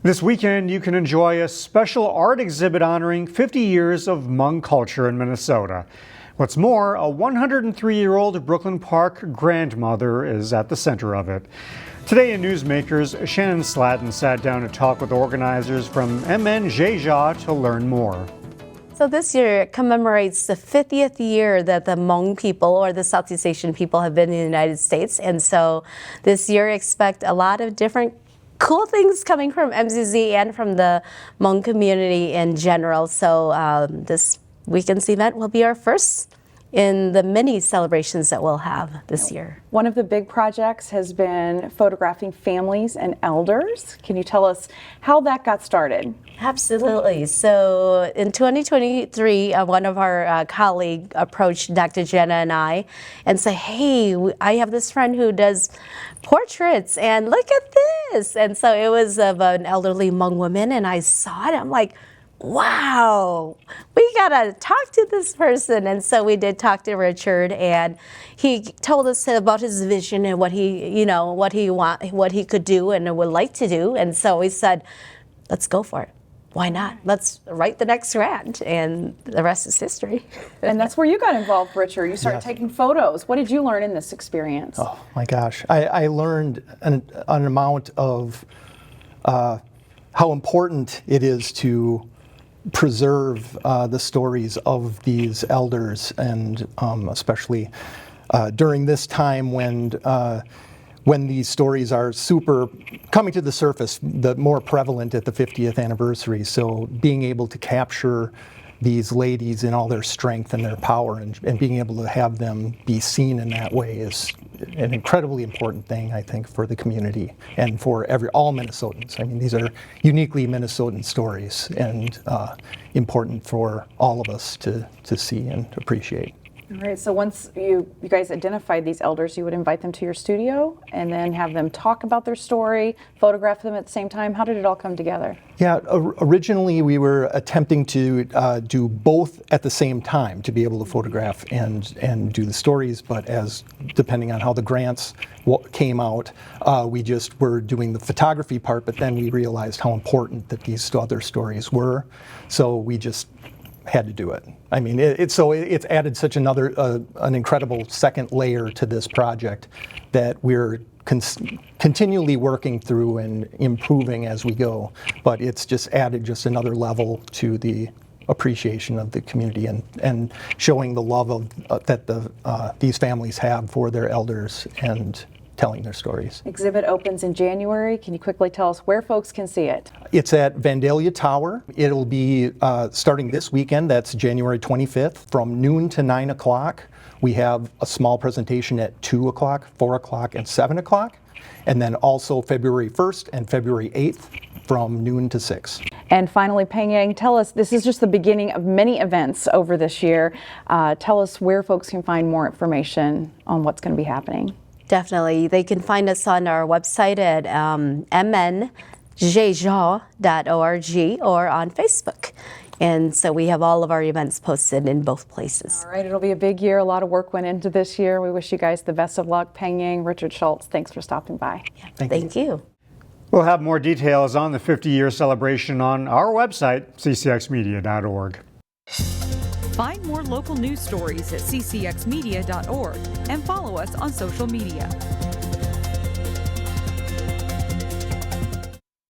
This weekend, you can enjoy a special art exhibit honoring 50 years of Hmong culture in Minnesota. What's more, a 103-year-old Brooklyn Park grandmother is at the center of it. Today in Newsmakers, Shannon Slatton sat down to talk with organizers from Zej Zog to learn more. So this year commemorates the 50th year that the Hmong people, or the Southeast Asian people, have been in the United States. And so this year expect a lot of different cool things coming from MZZ and from the Hmong community in general. So this weekend's event will be our first in the many celebrations that we'll have this year. One of the big projects has been photographing families and elders. Can you tell us how that got started? Absolutely. So in 2023, one of our colleagues approached Dr. Jenna and I and said, hey, I have this friend who does portraits and look at this. And so it was of an elderly Hmong woman, and I saw it. I'm like, wow, we gotta talk to this person. And so we did talk to Richard, and he told us about his vision and what he could do and would like to do. And so we said, let's go for it. Why not? Let's write the next grant, and the rest is history. And that's where you got involved, Richard. You started taking photos. What did you learn in this experience? Oh my gosh, I learned an amount of how important it is to preserve the stories of these elders, and especially during this time when these stories are super coming to the surface, the more prevalent at the 50th anniversary. So being able to capture these ladies in all their strength and their power, and being able to have them be seen in that way is an incredibly important thing, I think, for the community and for all Minnesotans. I mean, these are uniquely Minnesotan stories, and important for all of us to see and appreciate. All right, so once you guys identified these elders, you would invite them to your studio and then have them talk about their story, photograph them at the same time. How did it all come together? Yeah, originally we were attempting to do both at the same time, to be able to photograph and do the stories, but depending on how the grants came out, we just were doing the photography part, but then we realized how important that these other stories were, so we just had to do it. I mean, it's added such an incredible second layer to this project that we're continually working through and improving as we go. But it's just added just another level to the appreciation of the community, and showing the love that these families have for their elders and telling their stories. Exhibit opens in January. Can you quickly tell us where folks can see it? It's at Vandalia Tower. It'll be starting this weekend. That's January 25th from noon to 9 o'clock. We have a small presentation at 2 o'clock, 4 o'clock, and 7 o'clock. And then also February 1st and February 8th from noon to 6. And finally, Peng Yang, tell us, this is just the beginning of many events over this year. Tell us where folks can find more information on what's going to be happening. Definitely. They can find us on our website at mnzj.org or on Facebook. And so we have all of our events posted in both places. All right, it'll be a big year. A lot of work went into this year. We wish you guys the best of luck. Peng Yang, Richard Schulz, thanks for stopping by. Yeah, thank you. We'll have more details on the 50-year celebration on our website, ccxmedia.org. Find more local news stories at ccxmedia.org and follow us on social media.